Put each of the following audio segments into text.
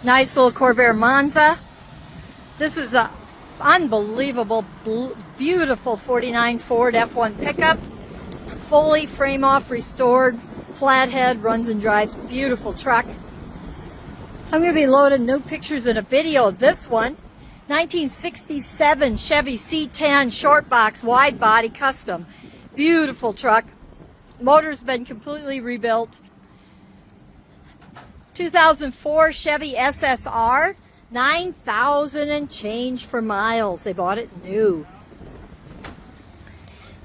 Nice little Corvair Monza. This is a unbelievable, beautiful 49 Ford F1 pickup. Fully frame off, restored, flathead, runs and drives. Beautiful truck. I'm going to be loading new pictures in a video of this one. 1967 Chevy C10 short box wide body custom. Beautiful truck. Motor's been completely rebuilt. 2004 Chevy SSR. 9,000 and change for miles. They bought it new.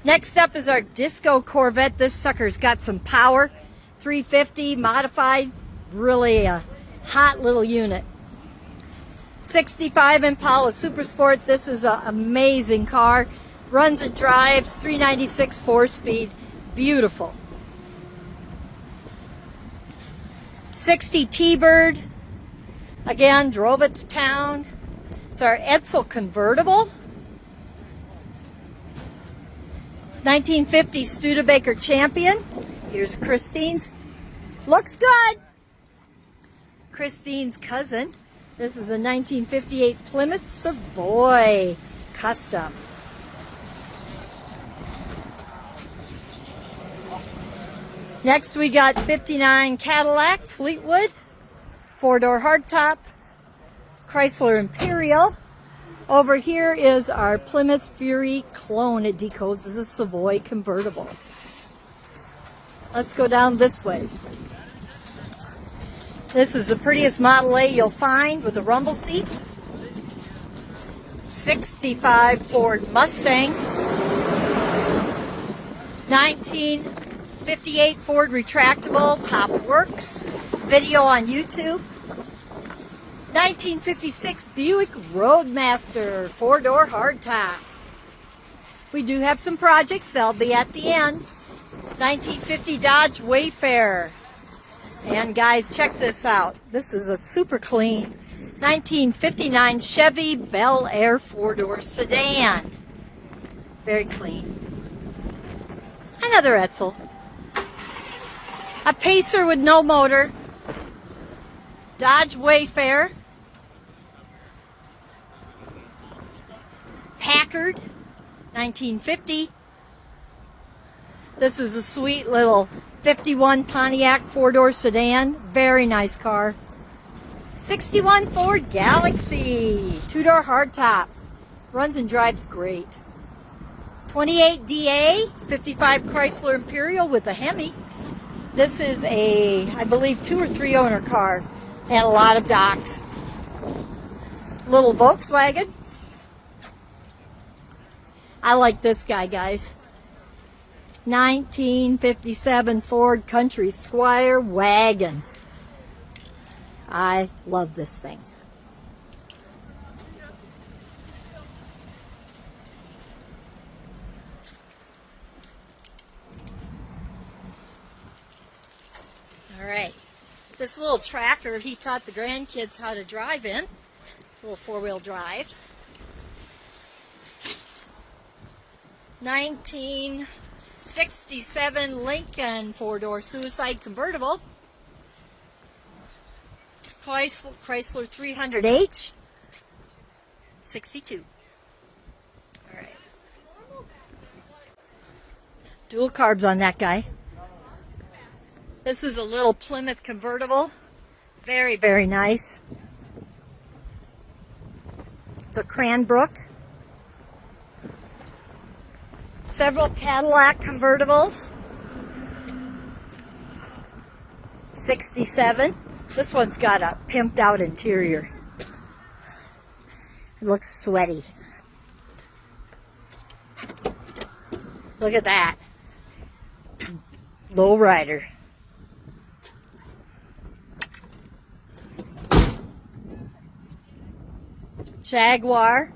Next up is our Disco Corvette. This sucker's got some power. 350 modified. Really a hot little unit. 65 Impala Super Sport. This is an amazing car. Runs and drives. 396 4-speed. Beautiful. 60 T-Bird. Again, drove it to town. It's our Edsel convertible. 1950 Studebaker Champion. Here's Christine's. Looks good. Christine's cousin. This is a 1958 Plymouth Savoy Custom. Next we got 59 Cadillac Fleetwood. 4-door hardtop. Chrysler Imperial. Over here is our Plymouth Fury clone. It decodes as a Savoy convertible. Let's go down this way. This is the prettiest Model A you'll find with a rumble seat. 65 Ford Mustang. 1958 Ford retractable, top works. Video on YouTube. 1956 Buick Roadmaster 4-door hardtop. We do have some projects, they'll be at the end. 1950 Dodge Wayfarer. And guys, check this out. This is a super clean 1959 Chevy Bel Air 4-door sedan. Very clean. Another Edsel. A Pacer with no motor. Dodge Wayfarer. Packard, 1950. This is a sweet little 51 Pontiac 4-door sedan. Very nice car. 61 Ford Galaxy, 2-door hardtop. Runs and drives great. 28 DA, 55 Chrysler Imperial with a Hemi. This is a, I believe, 2 or 3 owner car. And a lot of docks. Little Volkswagen. I like this guy, guys. 1957 Ford Country Squire wagon. I love this thing. All right. This little tractor, he taught the grandkids how to drive in. A little 4-wheel drive. 1967 Lincoln 4-door suicide convertible. Chrysler 300H. 62. All right. Dual carbs on that guy. This is a little Plymouth convertible. Very, very nice. It's a Cranbrook. Several Cadillac convertibles. 67. This one's got a pimped out interior. It looks sweaty. Look at that. Lowrider. Jaguar.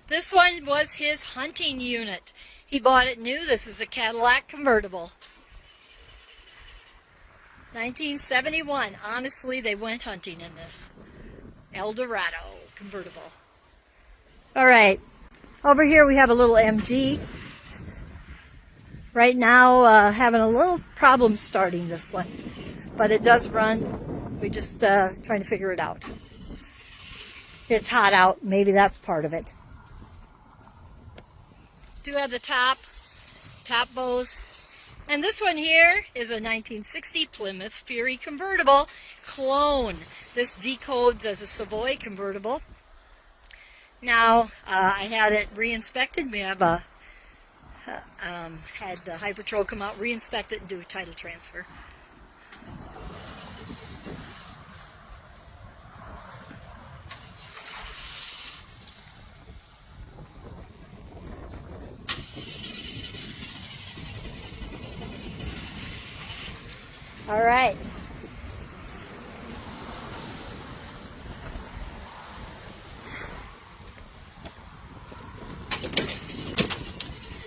This one was his hunting unit. He bought it new. This is a Cadillac convertible. 1971. Honestly, they went hunting in this. Eldorado convertible. All right. Over here we have a little MG. Right now, having a little problem starting this one, but it does run. We just trying to figure it out. It's hot out. Maybe that's part of it. Do have the top bows. And this one here is a 1960 Plymouth Fury convertible clone. This decodes as a Savoy convertible. Now, I had it re-inspected. We have had the High Patrol come out, re-inspect it, and do a title transfer. All right.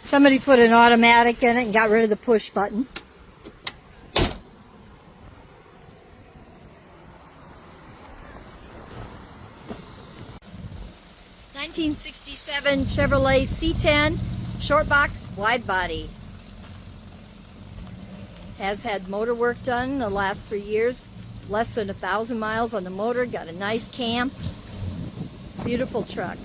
Somebody put an automatic in it and got rid of the push button. '67 Chevrolet C10 short box wide body. Has had motor work done the last 3 years. Less than 1,000 miles on the motor. Got a nice cam. Beautiful truck.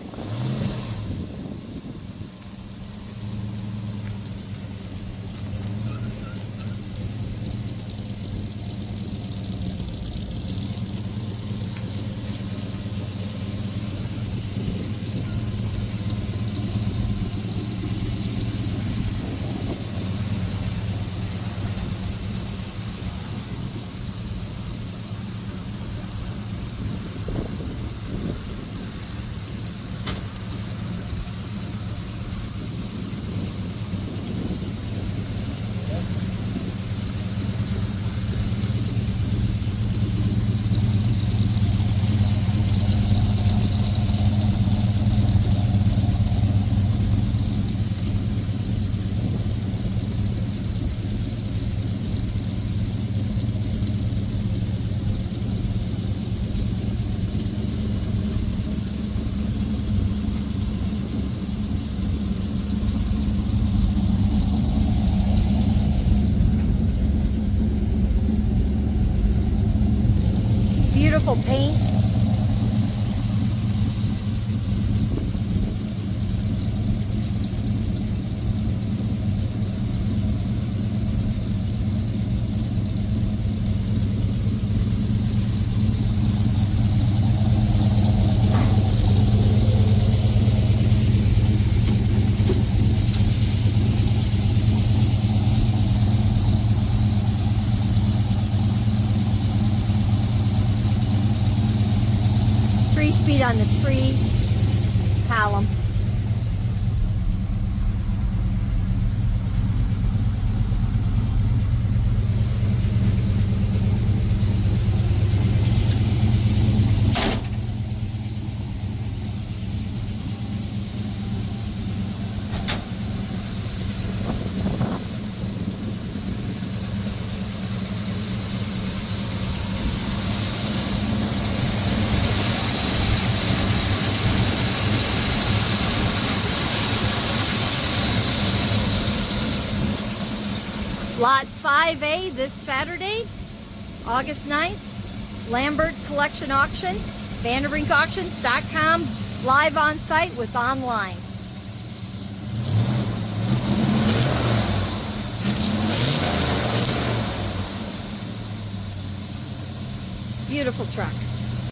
Beautiful paint. Speed on the tree column. Lot 5A this Saturday, August 9th, Lambert Collection Auction, VanderbrinkAuctions.com, live on site with online. Beautiful truck.